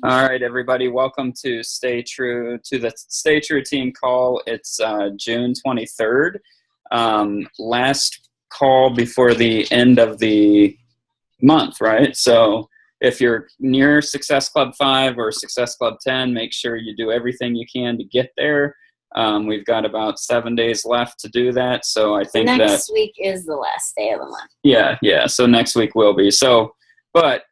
All right, everybody, welcome to Stay True to the Stay True team call. It's June 23rd, last call before the end of the month, right? So if you're near Success Club 5 or Success Club 10, make sure you do everything you can to get there. We've got about 7 days left to do that, so I think next week is the last day of the month. Yeah, so next week will be. So, but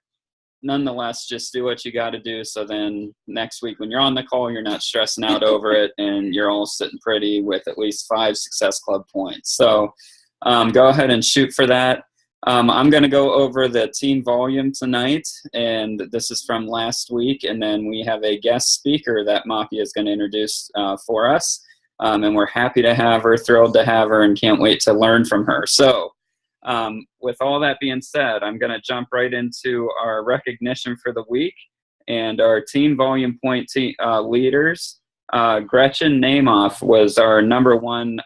nonetheless, just do what you got to do. So then next week when you're on the call, you're not stressing out over it and you're all sitting pretty with at least 5 Success Club points. So go ahead and shoot for that. I'm going to go over the team volume tonight, and this is from last week. And then we have a guest speaker that Mapia is going to introduce for us. And we're happy to have her, thrilled to have her, and can't wait to learn from her. So with all that being said, I'm going to jump right into our recognition for the week and our team volume point leaders. Gretchen Namoff was our number one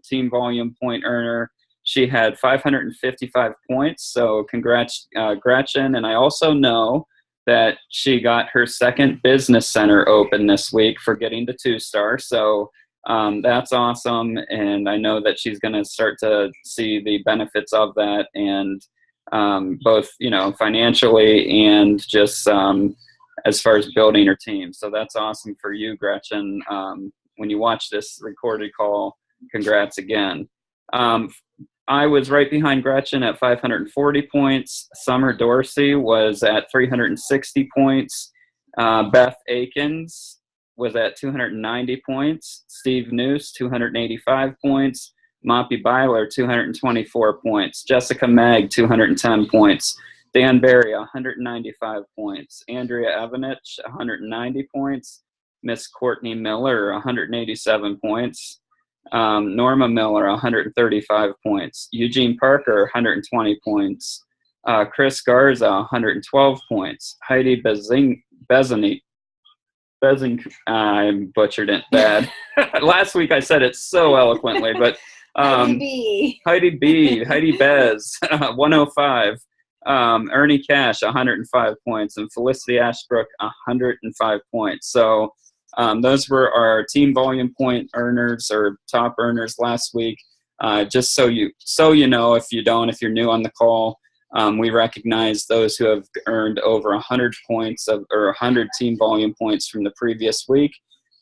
team volume point earner. She had 555 points, so congrats, Gretchen. And I also know that she got her second business center open this week for getting to 2-star. So that's awesome, and I know that she's going to start to see the benefits of that, and both, financially and just as far as building her team. So that's awesome for you, Gretchen. When you watch this recorded call, congrats again. I was right behind Gretchen at 540 points. Summer Dorsey was at 360 points. Beth Akins was at 290 points. Steve Noose, 285 points. Moppy Byler, 224 points. Jessica Mag, 210 points. Dan Berry, 195 points. Andrea Evanich, 190 points. Miss Courtney Miller, 187 points. Norma Miller, 135 points. Eugene Parker, 120 points. Chris Garza, 112 points. Heidi Bezani, I butchered it bad. Last week I said it so eloquently, but Heidi Bez, 105. Ernie Cash, 105 points, and Felicity Ashbrook, 105 points. So those were our team volume point earners or top earners last week. Just so you know, if you're new on the call, we recognize those who have earned over 100 points or 100 team volume points from the previous week.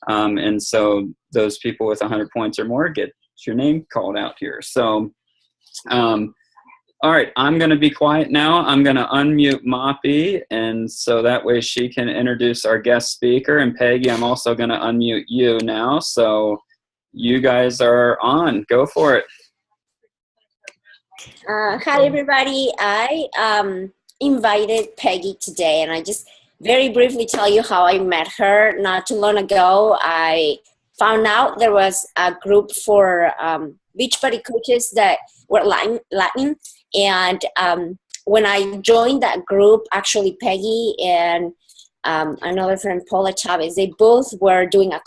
And so those people with 100 points or more get your name called out here. So, all right, I'm going to be quiet now. I'm going to unmute Moppy, and so that way she can introduce our guest speaker. And Peggy, I'm also going to unmute you now. So you guys are on. Go for it. Hi, everybody. I invited Peggy today, and I just very briefly tell you how I met her. Not too long ago, I found out there was a group for Beachbody coaches that were Latin. And when I joined that group, actually Peggy and another friend, Paula Chavez, they both were doing a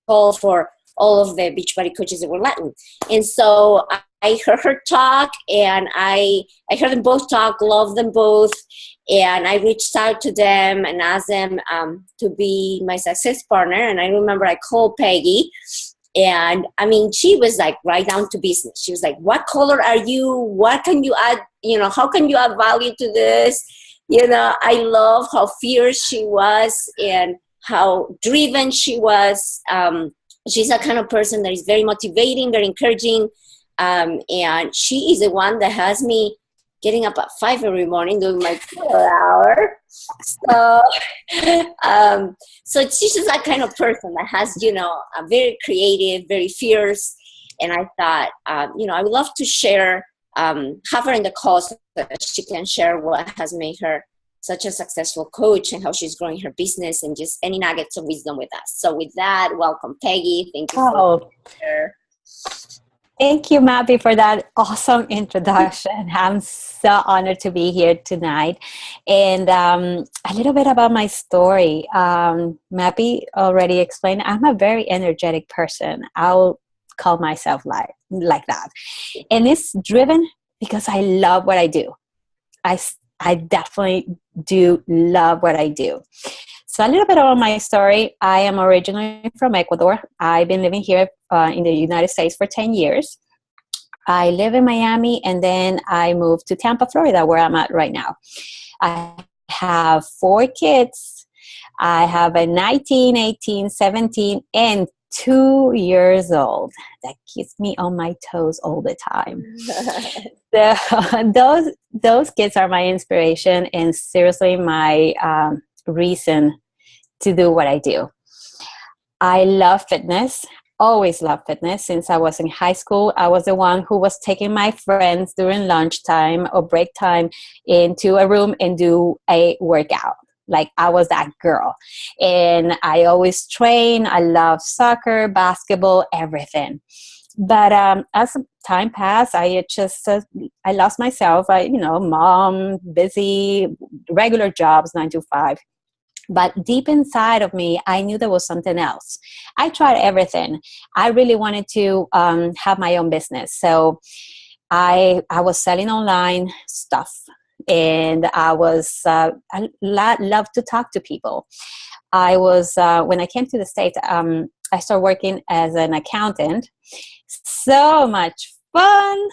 call for all of the Beachbody coaches that were Latin. And so I heard her talk, and I heard them both talk, loved them both, and I reached out to them and asked them to be my success partner. And I remember I called Peggy, and I mean, she was like right down to business. She was like, what color are you? What can you add? How can you add value to this? I love how fierce she was and how driven she was. She's a kind of person that is very motivating, very encouraging. And she is the one that has me getting up at 5 every morning doing my 4-hour. So she's just that kind of person that has, a very creative, very fierce. And I thought, I would love to share, have her in the call so that she can share what has made her such a successful coach and how she's growing her business and just any nuggets of wisdom with us. So with that, welcome, Peggy. Thank you for being here. Thank you, Mappy, for that awesome introduction. I'm so honored to be here tonight. And a little bit about my story. Mappy already explained, I'm a very energetic person. I'll call myself like that. And it's driven because I love what I do. I definitely do love what I do. So a little bit about my story. I am originally from Ecuador. I've been living here in the United States for 10 years. I live in Miami, and then I moved to Tampa, Florida, where I'm at right now. I have 4 kids. I have a 19, 18, 17, and 2 years old. That keeps me on my toes all the time. Those kids are my inspiration and seriously my reason to do what I do. I love fitness. Always loved fitness since I was in high school. I was the one who was taking my friends during lunchtime or break time into a room and do a workout. Like I was that girl. And I always train. I love soccer, basketball, everything. But as time passed, I just I lost myself. Mom, busy, regular jobs, 9 to 5. But deep inside of me, I knew there was something else. I tried everything. I really wanted to have my own business. So I was selling online stuff. And I love to talk to people. I was, when I came to the States, I started working as an accountant. So much fun.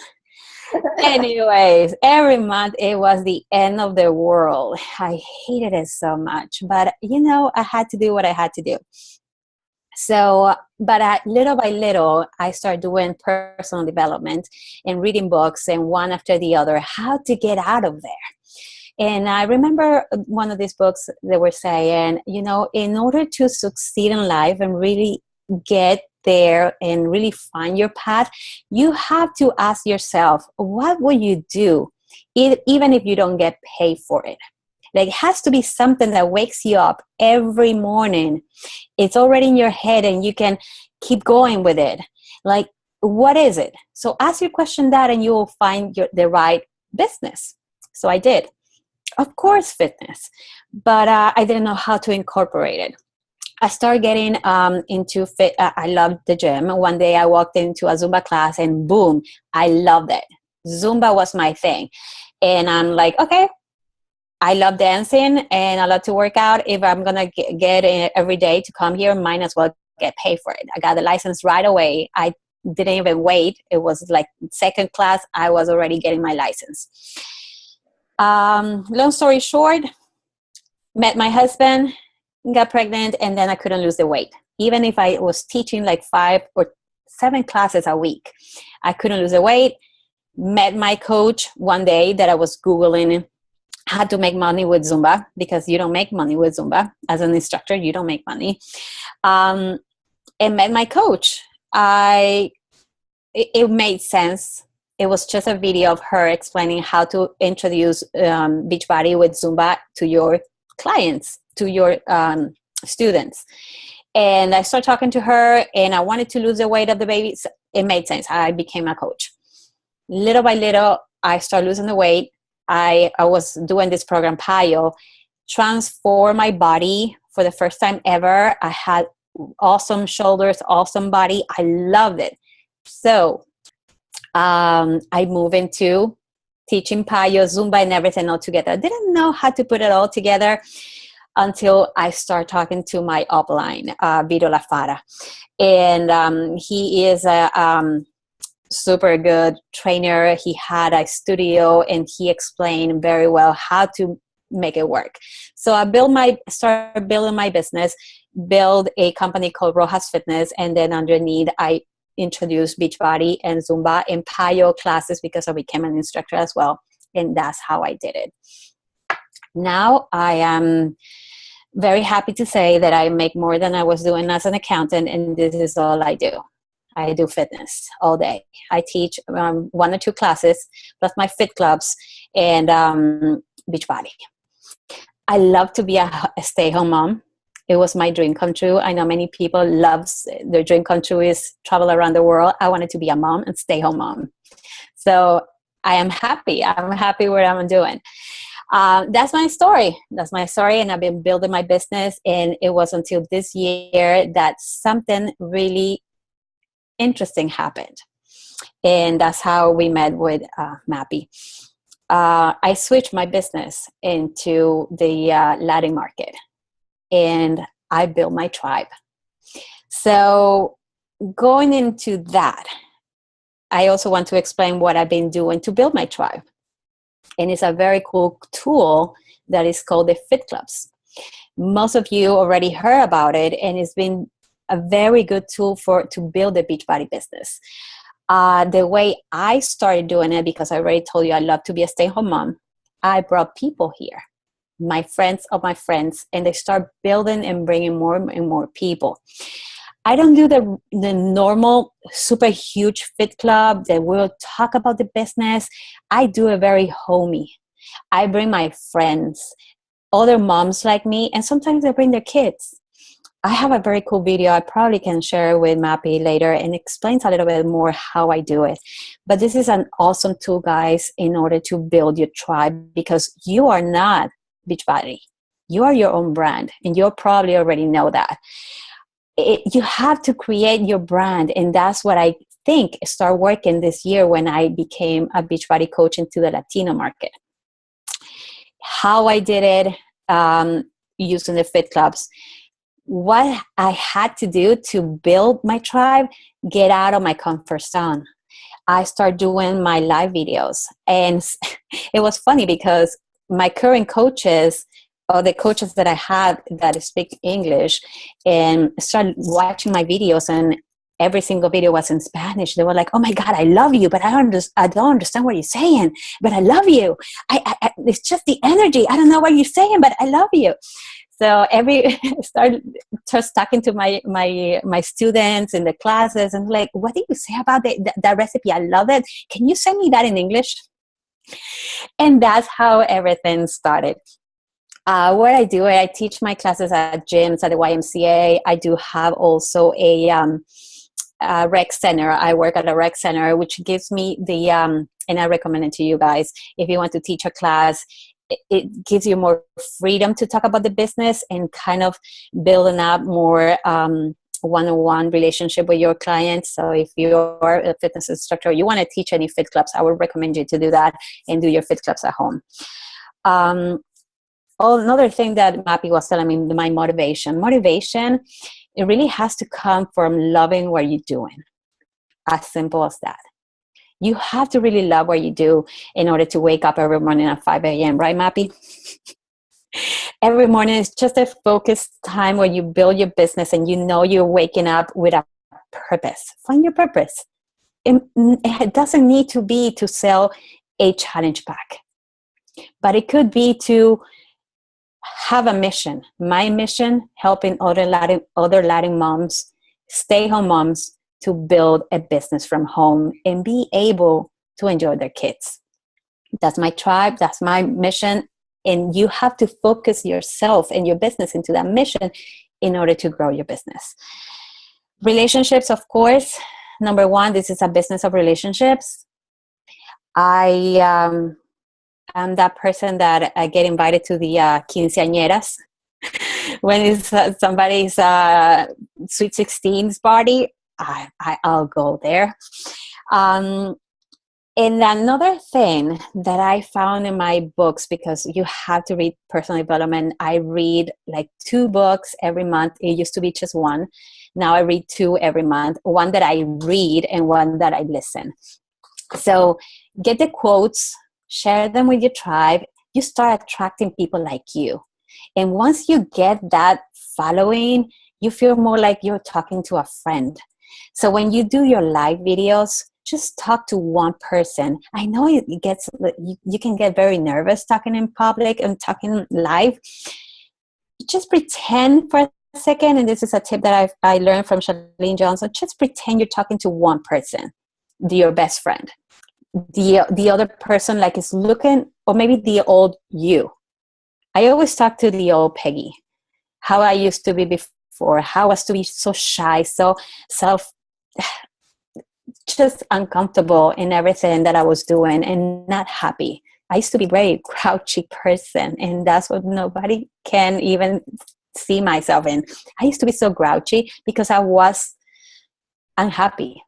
Anyways, every month it was the end of the world. I hated it so much, but I had to do what I had to do. So, but little by little, I started doing personal development and reading books and one after the other, how to get out of there. And I remember one of these books, they were saying, in order to succeed in life and really get there and really find your path, you have to ask yourself, what will you do even if you don't get paid for it? Like, it has to be something that wakes you up every morning. It's already in your head and you can keep going with it. Like, what is it? So ask your question that and you will find the right business. So I did. Of course, fitness. But I didn't know how to incorporate it. I started getting into fit. I loved the gym. One day I walked into a Zumba class and boom, I loved it. Zumba was my thing. And I'm like, okay, I love dancing and I love to work out. If I'm going to get in every day to come here, might as well get paid for it. I got the license right away. I didn't even wait. It was like second class. I was already getting my license. Long story short, met my husband, got pregnant, and then I couldn't lose the weight. Even if I was teaching like 5 or 7 classes a week, I couldn't lose the weight. Met my coach one day that I was Googling how to make money with Zumba, because you don't make money with Zumba. As an instructor, you don't make money. And met my coach. It made sense. It was just a video of her explaining how to introduce Beachbody with Zumba to your clients, to your students. And I started talking to her and I wanted to lose the weight of the baby. So it made sense. I became a coach. Little by little, I started losing the weight. I was doing this program, PAYO, transform my body for the first time ever. I had awesome shoulders, awesome body. I loved it. So I moved into teaching PAYO, Zumba, and everything all together. I didn't know how to put it all together until I started talking to my upline, Vito Lafara. And he is a super good trainer. He had a studio and he explained very well how to make it work. So I started building my business, build a company called Rojas Fitness, and then underneath I introduced Beachbody and Zumba and PAYO classes because I became an instructor as well. And that's how I did it. Now I am very happy to say that I make more than I was doing as an accountant, and this is all I do. I do fitness all day. I teach 1 or 2 classes, plus my fit clubs and Beachbody. I love to be a stay-home mom. It was my dream come true. I know many people loves their dream come true is travel around the world. I wanted to be a mom and stay-home mom. So I am happy. I'm happy what I'm doing. That's my story. That's my story. And I've been building my business. And it was until this year that something really interesting happened. And that's how we met with Mappy. I switched my business into the Latin market. and I built my tribe. So going into that, I also want to explain what I've been doing to build my tribe. And it's a very cool tool that is called the Fit Clubs. Most of you already heard about it, and it's been a very good tool to build a Beachbody business. The way I started doing it, because I already told you I love to be a stay-at-home mom, I brought people here, my friends of my friends, and they start building and bringing more and more people. I don't do the normal super huge fit club that will talk about the business. I do it very homey. I bring my friends, other moms like me, and sometimes they bring their kids. I have a very cool video I probably can share with Mappy later, and explains a little bit more how I do it. But this is an awesome tool, guys, in order to build your tribe, because you are not Beachbody. You are your own brand, and you'll probably already know that. You have to create your brand, and that's what I think started working this year when I became a Beachbody coach into the Latino market. How I did it, using the Fit Clubs. What I had to do to build my tribe, get out of my comfort zone. I started doing my live videos, and it was funny because my current coaches, or the coaches that I had that speak English, and started watching my videos, and every single video was in Spanish. They were like, "Oh my God, I love you, but I don't understand what you're saying, but I love you. It's just the energy. I don't know what you're saying, but I love you." So started just talking to my students in the classes, and like, "What did you say about that recipe? I love it. Can you send me that in English?" And that's how everything started. What I do, I teach my classes at gyms, at the YMCA. I do have also a rec center. I work at a rec center, which gives me and I recommend it to you guys. If you want to teach a class, it gives you more freedom to talk about the business and kind of building up more one-on-one relationship with your clients. So if you're a fitness instructor, you want to teach any fit clubs, I would recommend you to do that and do your fit clubs at home. Another thing that Mappy was telling me, my motivation, it really has to come from loving what you're doing. As simple as that. You have to really love what you do in order to wake up every morning at 5 a.m., right, Mappy? Every morning is just a focused time where you build your business and you know you're waking up with a purpose. Find your purpose. It doesn't need to be to sell a challenge pack, but it could be to have a mission. My mission, helping other Latin moms, stay-home moms, to build a business from home and be able to enjoy their kids. That's my tribe. That's my mission. And you have to focus yourself and your business into that mission in order to grow your business. Relationships, of course. Number one, this is a business of relationships. I am that person that I get invited to the quinceañeras when it's somebody's sweet 16s party. I'll go there. And another thing that I found in my books, because you have to read personal development, I read like 2 books every month. It used to be just 1. Now I read 2 every month, one that I read and one that I listen. So get the quotes, share them with your tribe. You start attracting people like you. And once you get that following, you feel more like you're talking to a friend. So when you do your live videos, just talk to one person. I know you can get very nervous talking in public and talking live. Just pretend for a second, and this is a tip that I learned from Charlene Johnson. Just pretend you're talking to one person, your best friend. The other person like is looking, or maybe the old you. I always talk to the old Peggy, how I used to be before, how I was to be so shy, so just uncomfortable in everything that I was doing and not happy. I used to be a very grouchy person, and that's what nobody can even see myself in. I used to be so grouchy because I was unhappy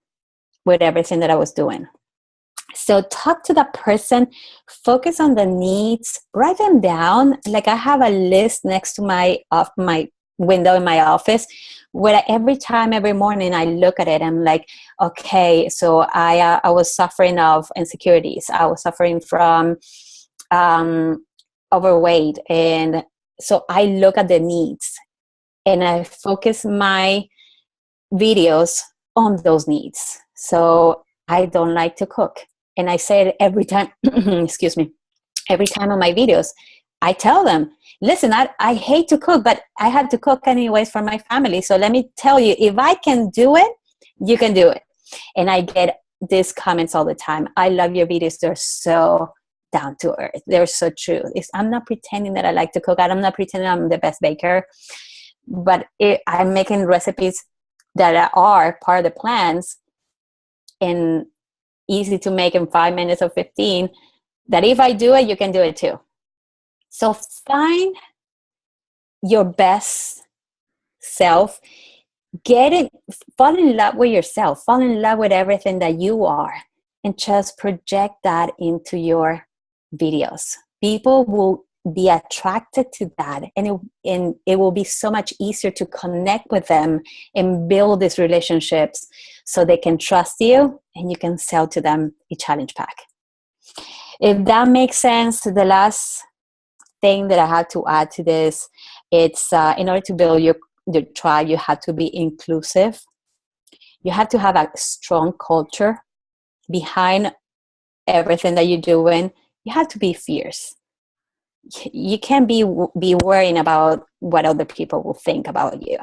with everything that I was doing. So talk to that person, focus on the needs, write them down. Like I have a list next to my window in my office where every time, every morning I look at it, I'm like, okay, so I was suffering of insecurities. I was suffering from overweight. And so I look at the needs and I focus my videos on those needs. So I don't like to cook. And I say it every time, excuse me, every time on my videos, I tell them, listen, I hate to cook, but I have to cook anyways for my family. So let me tell you, if I can do it, you can do it. And I get these comments all the time. I love your videos. They're so down to earth. They're so true. I'm not pretending that I like to cook. I'm not pretending I'm the best baker, but I'm making recipes that are part of the plans and easy to make in 5 minutes or 15, that if I do it, you can do it too. So find your best self, fall in love with yourself, fall in love with everything that you are, and just project that into your videos. People will be attracted to that, and it will be so much easier to connect with them and build these relationships so they can trust you and you can sell to them a challenge pack. If that makes sense, the last thing that I have to add to this, it's in order to build your tribe, you have to be inclusive. You have to have a strong culture behind everything that you're doing. You have to be fierce. You can't be worrying about what other people will think about you.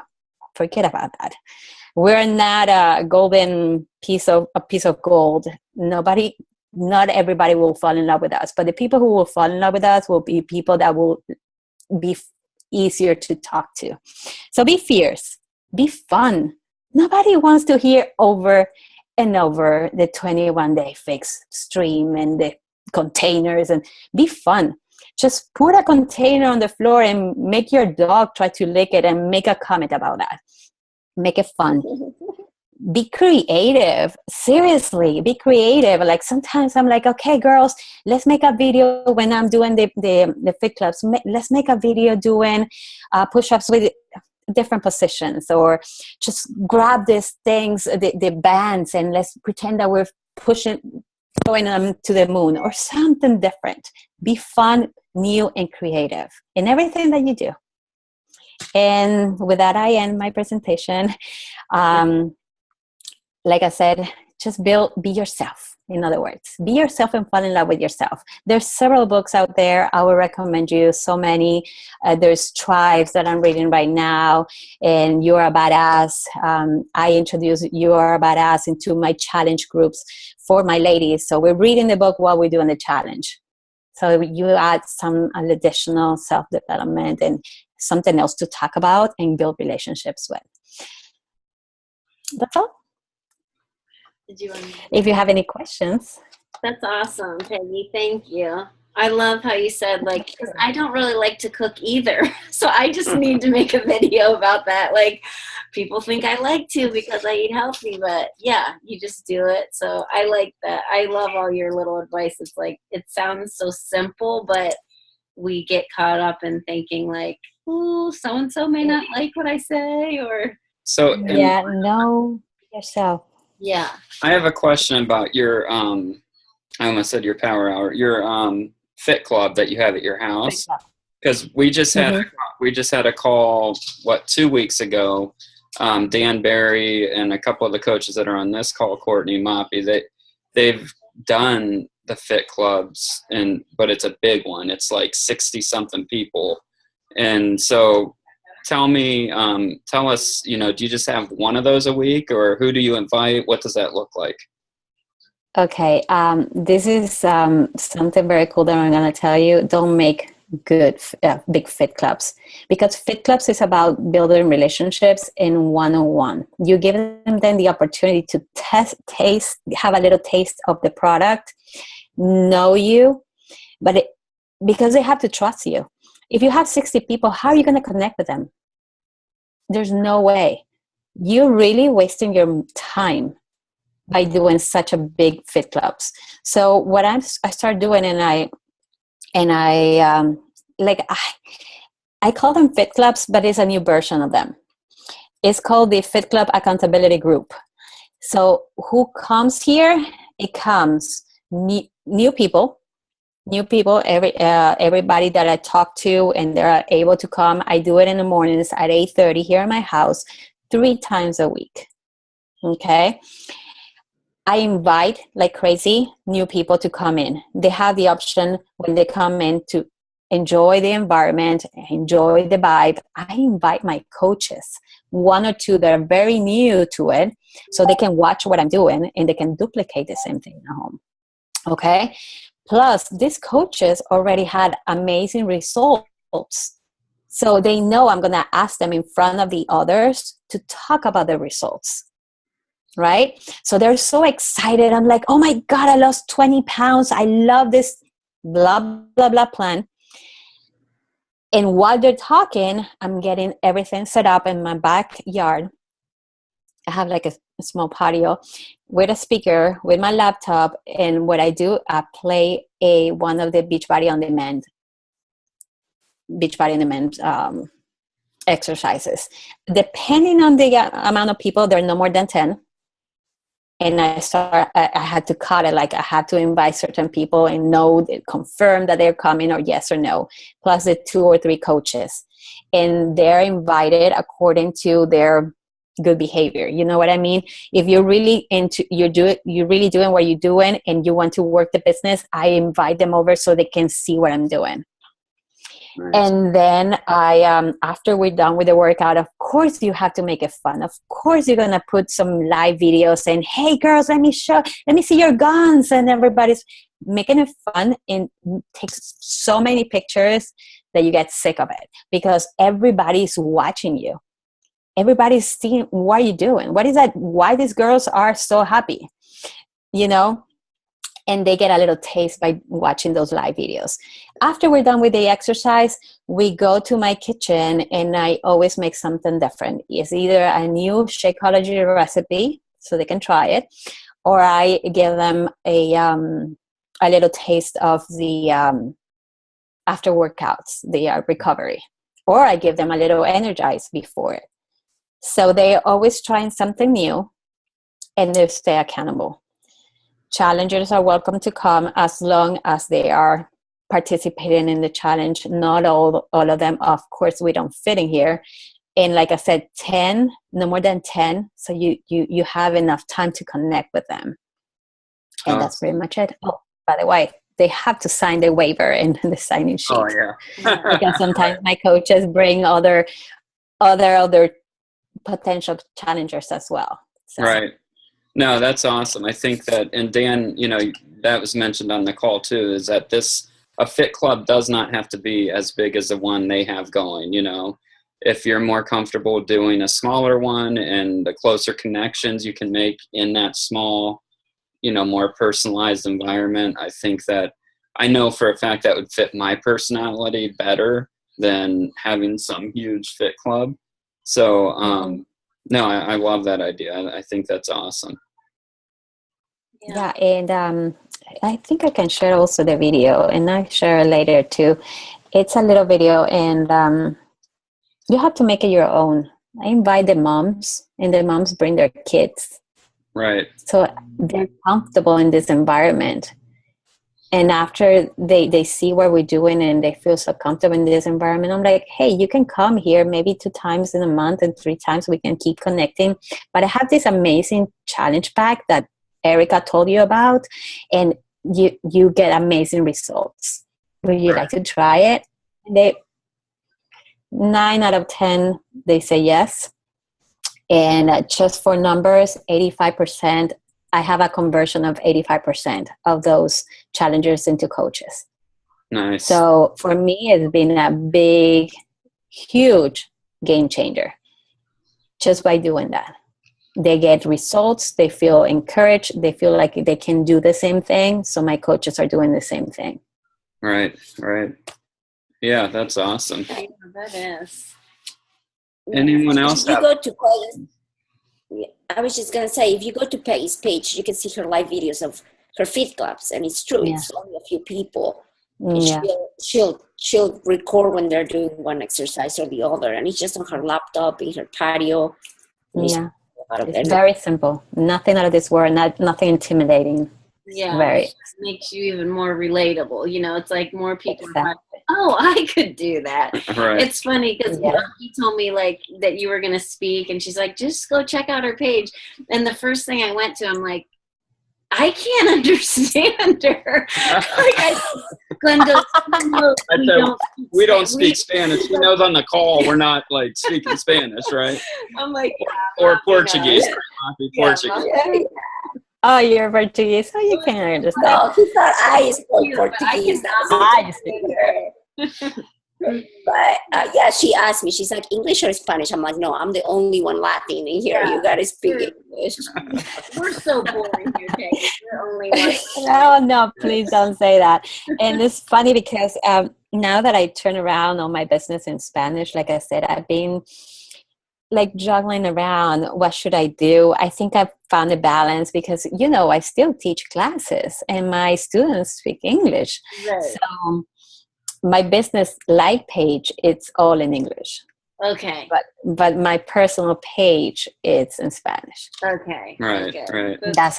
Forget about that. We're not a piece of gold. Not everybody will fall in love with us, but the people who will fall in love with us will be people that will be easier to talk to. So be fierce, be fun. Nobody wants to hear over and over the 21-day fix stream and the containers, and be fun. Just put a container on the floor and make your dog try to lick it and make a comment about that. Make it fun. Be creative. Seriously, be creative. Like sometimes I'm like, okay, girls, let's make a video when I'm doing the fit clubs. Let's make a video doing push-ups with different positions, or just grab these things, the bands, and let's pretend that we're going them to the moon, or something different. Be fun, new, and creative in everything that you do. And with that, I end my presentation. Like I said, just be yourself. In other words, be yourself and fall in love with yourself. There's several books out there. I would recommend you so many. There's Tribes that I'm reading right now, and You're a Badass. I introduced You're a Badass into my challenge groups for my ladies. So we're reading the book while we're doing the challenge. So you add some additional self-development and something else to talk about and build relationships with. That's all. If you have any questions. That's awesome, Peggy. Thank you. I love how you said, like, because I don't really like to cook either. So I just need to make a video about that. Like, people think I like to because I eat healthy, but yeah, you just do it. So I like that. I love all your little advice. It's like, it sounds so simple, but we get caught up in thinking like, ooh, so-and-so may not like what I say, or. So yeah, know yourself. Yeah. I have a question about your, I almost said your power hour, your fit club that you have at your house. Because we just had a call, 2 weeks ago. Dan Barry and a couple of the coaches that are on this call, Courtney Moppy, they've done the fit clubs, but it's a big one. It's like 60 something people. And so tell us, do you just have one of those a week, or who do you invite? What does that look like? Okay. This is something very cool that I'm going to tell you. Don't make big fit clubs, because fit clubs is about building relationships in one-on-one. You give them then the opportunity to have a little taste of the product, know you, but because they have to trust you. If you have 60 people, how are you going to connect with them? There's no way. You're really wasting your time by doing such a big fit clubs. So what I started doing, and I call them fit clubs, but it's a new version of them. It's called the Fit Club Accountability Group. So who comes here? It comes new people, everybody that I talk to, and they're able to come. I do it in the mornings at 8:30 here in my house, 3 times a week. Okay. I invite like crazy new people to come in. They have the option when they come in to enjoy the environment, enjoy the vibe. I invite my coaches, 1 or 2 that are very new to it, so they can watch what I'm doing and they can duplicate the same thing at home. Okay. Plus, these coaches already had amazing results. So they know I'm going to ask them in front of the others to talk about the results. Right? So they're so excited. I'm like, oh my God, I lost 20 pounds. I love this blah, blah, blah plan. And while they're talking, I'm getting everything set up in my backyard. I have like a small patio with a speaker, with my laptop. And what I do, I play one of the Beachbody on Demand exercises. Depending on the amount of people, there are no more than 10. And I had to cut it, like I had to invite certain people and confirm that they're coming or yes or no, plus the 2 or 3 coaches. And they're invited according to their good behavior. You know what I mean? If you're really you're really doing what you're doing and you want to work the business, I invite them over so they can see what I'm doing. Nice. And then after we're done with the workout, of course you have to make it fun. Of course you're gonna put some live videos saying, "Hey girls, let me see your guns," and everybody's making it fun and takes so many pictures that you get sick of it because everybody's watching you. Everybody's seeing what you're doing. What is that? Why these girls are so happy, you know? And they get a little taste by watching those live videos. After we're done with the exercise, we go to my kitchen and I always make something different. It's either a new Shakeology recipe, so they can try it, or I give them a little taste of the after workouts, the recovery, or I give them a little energize before it. So they're always trying something new and they stay accountable. Challengers are welcome to come as long as they are participating in the challenge. Not all of them, of course, we don't fit in here. And like I said, 10, no more than 10. So you have enough time to connect with them. And that's pretty much it. Oh, by the way, they have to sign the waiver and the sign-in sheet. Oh, yeah. Because sometimes my coaches bring other potential challengers as well. So. Right. No, that's awesome. I think that, and Dan, that was mentioned on the call too, is that a fit club does not have to be as big as the one they have going. If you're more comfortable doing a smaller one and the closer connections you can make in that small, more personalized environment, I think that I know for a fact that would fit my personality better than having some huge fit club. So, no, I love that idea. I think that's awesome. Yeah, and I think I can share also the video, and I'll share later too. It's a little video, and you have to make it your own. I invite the moms, and the moms bring their kids. Right. So they're comfortable in this environment. And after they see what we're doing and they feel so comfortable in this environment, I'm like, hey, you can come here maybe 2 times in a month and 3 times we can keep connecting. But I have this amazing challenge pack that Erica told you about, and you get amazing results. Would you like to try it? 9 out of 10, they say yes. And just for numbers, 85%, I have a conversion of 85% of those challengers into coaches. Nice. So for me, it's been a big, huge game changer just by doing that. They get results. They feel encouraged. They feel like they can do the same thing. So my coaches are doing the same thing. Right. Yeah, that's awesome. Yeah, that is. Anyone else? You go to college. I was just gonna say, if you go to Peggy's page, you can see her live videos of her fit clubs, and it's true. Yeah. It's only a few people. And Yeah. she'll record when they're doing one exercise or the other, and it's just on her laptop in her patio. Yeah. It's very simple. Nothing out of this world. Nothing intimidating. Yeah, Very. it makes you even more relatable. You know, it's like more people are Exactly. like, oh, I could do that. Right. It's funny because Yeah. he told me like that you were going to speak, and she's like, just go check out her page. And the first thing I went to, I'm like, I can't understand her. Glenn goes, no, we don't speak Spanish. She knows on the call we're not like speaking Spanish, right? I'm like, Or Portuguese. Portuguese. Oh, you're Portuguese, so you can understand. No, he thought I spoke Portuguese. I speak. But yeah, she asked me, she's like, English or Spanish? I'm like, no, I'm the only one Latin in here. You gotta speak English. We're so boring here, Peggy. We're only one. No, please don't say that. And it's funny because now that I turn around on my business in Spanish, like I said, I've been like juggling around. What should I do? I think I've found a balance because, I still teach classes and my students speak English. Right. So my business live page, it's all in English. Okay. But my personal page, it's in Spanish. Okay. Right, Okay. right.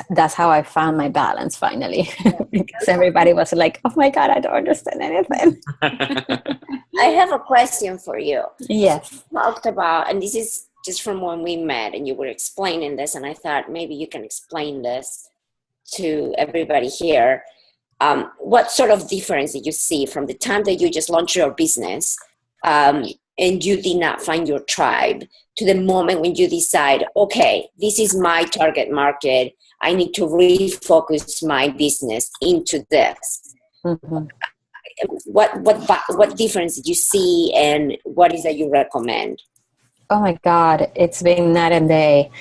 That's how I found my balance finally. Because everybody was like, oh my God, I don't understand anything. I have a question for you. Yes. You talked about, and this is just from when we met and you were explaining this, and I thought maybe you can explain this to everybody here. What sort of difference did you see from the time that you just launched your business and you did not find your tribe to the moment when you decide, okay, this is my target market. I need to refocus my business into this. Mm-hmm. What difference did you see, and what is that you recommend? Oh my God, it's been night and day.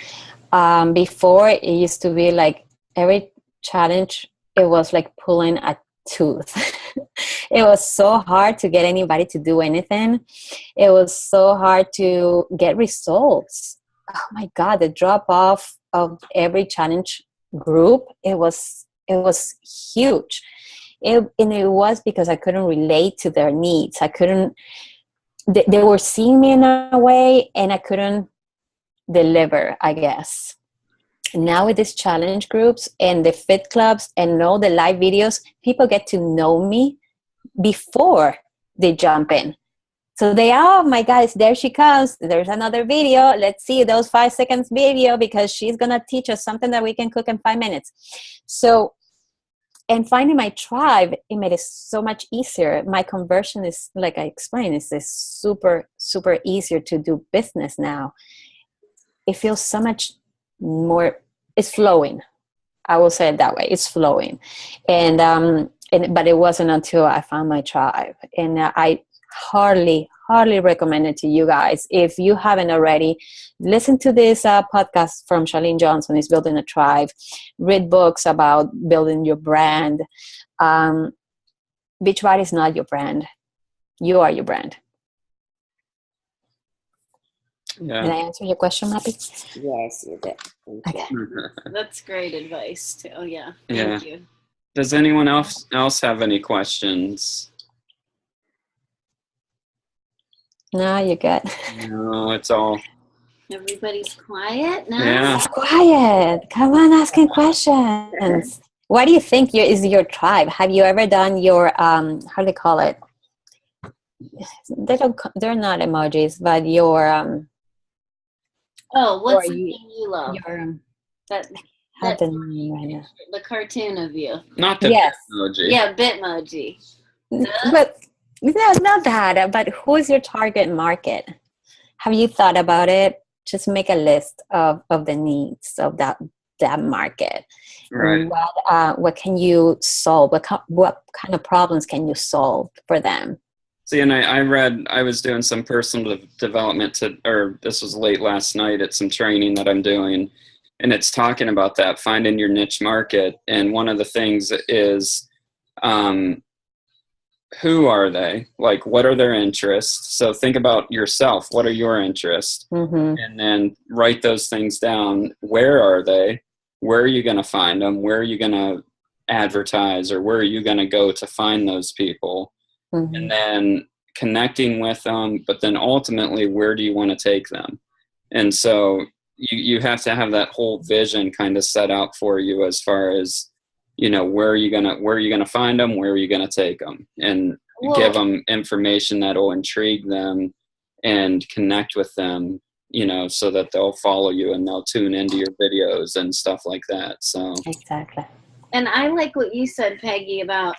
Before, it used to be like every challenge, it was like pulling a tooth. It was so hard to get anybody to do anything. It was so hard to get results. Oh my God, the drop off of every challenge group, it was huge. And it was because I couldn't relate to their needs. They were seeing me in a way and I couldn't deliver, I guess. Now with these challenge groups and the fit clubs and all the live videos, people get to know me before they jump in. So oh my God, there she comes. There's another video. Let's see those 5 seconds video because she's going to teach us something that we can cook in 5 minutes. So, and finding my tribe, it made it so much easier. My conversion is, like I explained, is super, super easier to do business now. It feels so much more, it's flowing. I will say it that way. It's flowing. But it wasn't until I found my tribe. And I hardly recommend it to you guys. If you haven't already, listen to this podcast from Charlene Johnson, is Building a Tribe. Read books about building your brand. Beachbody is not your brand. You are your brand. Yeah. Did I answer your question, Mappy? Yes, you did. Okay. That's great advice too. Oh yeah. Yeah. Thank you. Does anyone else have any questions? No, you're good. No, it's all. Everybody's quiet now. Yeah. It's quiet. Come on, asking questions. What do you think is your tribe? Have you ever done your how do they call it? They're not emojis, but your Oh, what's or the thing you love? your That have the name right now. the cartoon of you. Not the Yes. technology. Yeah, Bitmoji. But no, not that. But who is your target market? Have you thought about it? Just make a list of the needs of that market. Right. What can you solve? What kind of problems can you solve for them? See, and I was doing some personal development this was late last night at some training that I'm doing, and it's talking about that, finding your niche market. And one of the things is who are they? Like, what are their interests? So think about yourself. What are your interests? And then write those things down. Where are they? Where are you going to find them? Where are you going to advertise, or where are you going to go to find those people? And then connecting with them, but then ultimately, where do you want to take them? And so you have to have that whole vision kind of set out for you, as far as, you know, where are you gonna find them, where are you gonna take them, and give them information that'll intrigue them and connect with them, you know, so that they'll follow you and they'll tune into your videos and stuff like that. So exactly. And I like what you said, Peggy, about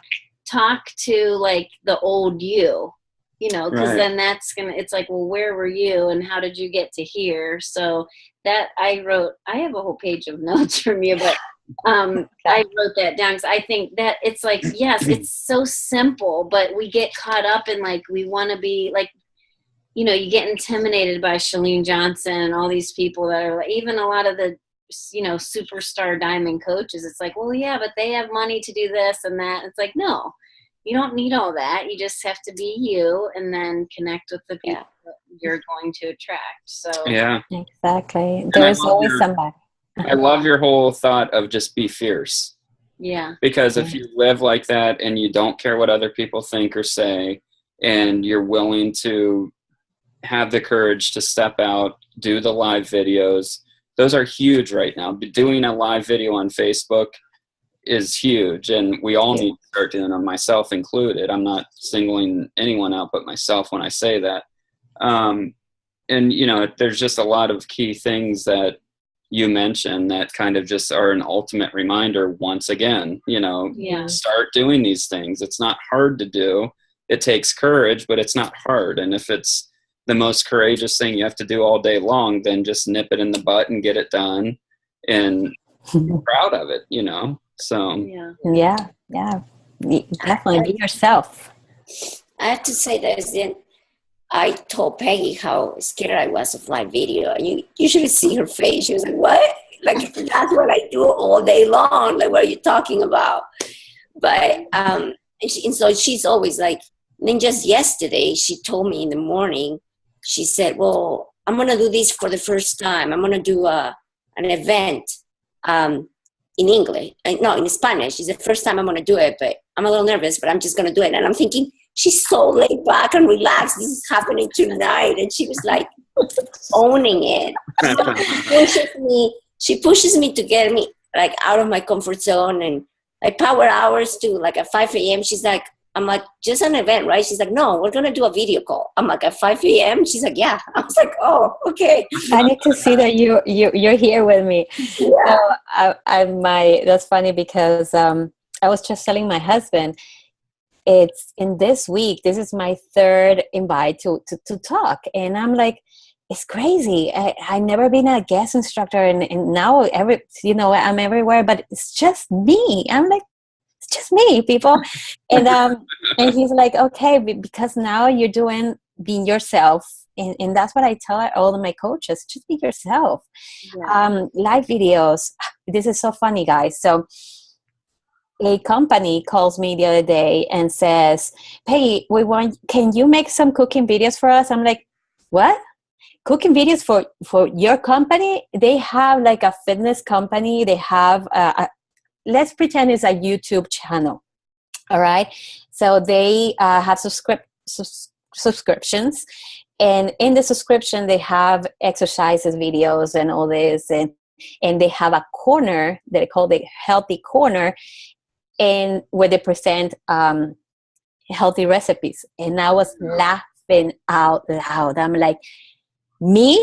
talk to like the old you, you know, because then that's it's like, well, where were you and how did you get to here? So that I have a whole page of notes from you, but I wrote that down because I think that it's like, yes, it's so simple, but we get caught up in like, we want to be like, you know, you get intimidated by Chalene Johnson and all these people that are like, even a lot of the, you know, superstar diamond coaches. It's like, well, yeah, but they have money to do this and that. It's like, no, you don't need all that. You just have to be you and then connect with the people that you're going to attract. So yeah, exactly. There's always somebody. I love your whole thought of just be fierce. Yeah. Because if you live like that and you don't care what other people think or say, and you're willing to have the courage to step out, do the live videos, those are huge right now. Doing a live video on Facebook is huge, and we all need to start doing them, myself included. I'm not singling anyone out but myself when I say that. And, you know, there's just a lot of key things that you mentioned that kind of just are an ultimate reminder once again, you know, start doing these things. It's not hard to do. It takes courage, but it's not hard. And if it's the most courageous thing you have to do all day long, then just nip it in the butt and get it done and be proud of it, you know? So, yeah, definitely be yourself. I have to say that I told Peggy how scared I was of live video. And you should see her face. She was like, what? Like, that's what I do all day long. Like, what are you talking about? But, and so she's always like, and then just yesterday, she told me in the morning, she said, well, I'm going to do this for the first time. I'm going to do an event in English. No, in Spanish. It's the first time I'm going to do it, but I'm a little nervous, but I'm just going to do it. And I'm thinking, she's so laid back and relaxed. This is happening tonight. And she was like owning it. She pushes me to get me like out of my comfort zone, and like power hours too, like at 5 a.m. She's like, I'm like, just an event, right? She's like, no, we're going to do a video call. I'm like, at 5 a.m.? She's like, yeah. I was like, oh, okay. I need to see that you're here with me. Yeah. So that's funny because I was just telling my husband, it's in this week, this is my third invite to talk. And I'm like, it's crazy. I've never been a guest instructor, and now I'm everywhere, but it's just me. I'm like, it's just me, people. And and he's like, okay, because now you're being yourself. And that's what I tell all of my coaches, just be yourself. Yeah. Live videos. This is so funny, guys. So a company calls me the other day and says, hey, can you make some cooking videos for us? I'm like, what? Cooking videos for your company? They have like a fitness company. They have let's pretend it's a YouTube channel. All right. So they have subscriptions, and in the subscription they have exercises videos and all this, and they have a corner that they call the healthy corner, and where they present healthy recipes. And I was laughing out loud. I'm like, me?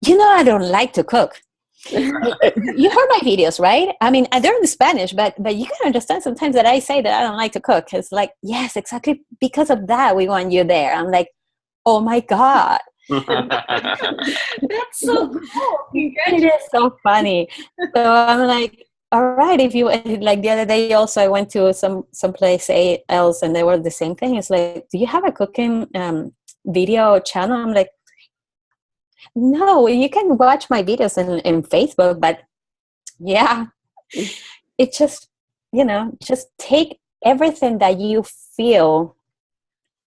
I don't like to cook. You heard my videos, right? I mean, they're in Spanish, but you can understand sometimes that I say that I don't like to cook. It's like, yes, exactly because of that, we want you there. I'm like, oh my God. That's so cool. It is so funny. So I'm like, all right, if you like the other day also I went to some place else and they were the same thing. It's like, do you have a cooking video channel? I'm like, no, you can watch my videos in Facebook, but yeah, it just, just take everything that you feel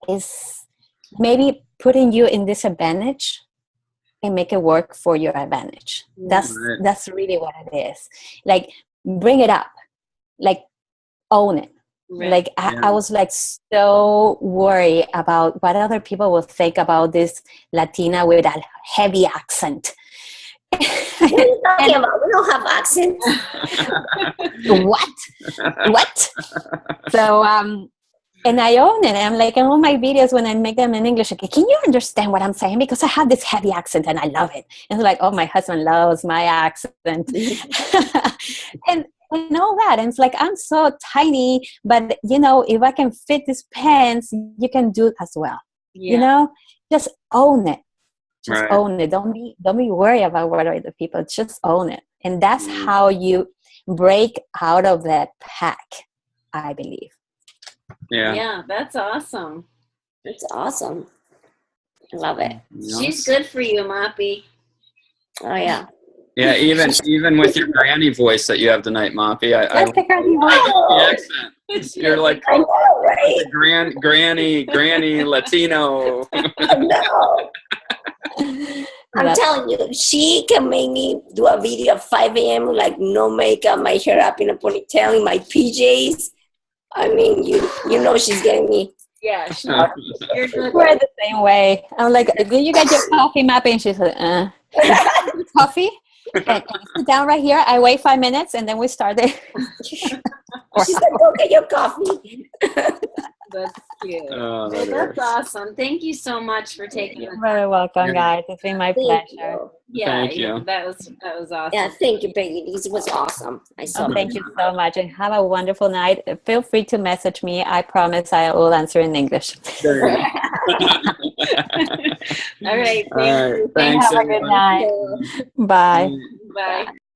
is maybe putting you in disadvantage and make it work for your advantage. That's really what it is. Like, bring it up, like, own it. Right. Like I was like so worried about what other people will think about this Latina with a heavy accent. What are you talking about? We don't have accents. What? So and I own it. I'm like, in all my videos when I make them in English, okay, can you understand what I'm saying? Because I have this heavy accent and I love it. And it's like, oh, my husband loves my accent. and all that. And it's like, I'm so tiny, but you know, if I can fit these pants, you can do it as well. Yeah. You know, just own it. Just Right. own it. Don't be worried about what other people. Just own it. And that's how you break out of that pack, I believe. Yeah, that's awesome. It's awesome. I love it. She's good for you, Moppy. Oh yeah. Yeah, even with your granny voice that you have tonight, Moppy, I That's the granny voice. the accent. You're like I know, right? granny Latino. I know. I'm telling you, she can make me do a video at 5 a.m. like no makeup, my hair up in a ponytail, in my PJs. I mean, you know she's getting me. Yeah, you're good. We're the same way. I'm like, do you get your coffee, Mappy? And she's like, coffee? And sit down right here. I wait 5 minutes and then we start it. She's like, go get your coffee. That's cute. Oh, Well, that's awesome. Thank you so much for taking the You're very welcome, guys. It's been my Thank pleasure. you. Yeah, Thank you. That was awesome. Yeah, thank you, Peggy. This was awesome. I saw Thank you so much and have a wonderful night. Feel free to message me. I promise I will answer in English. There you go. All right. All right. Thanks, Have a good everyone. night. Bye. Bye.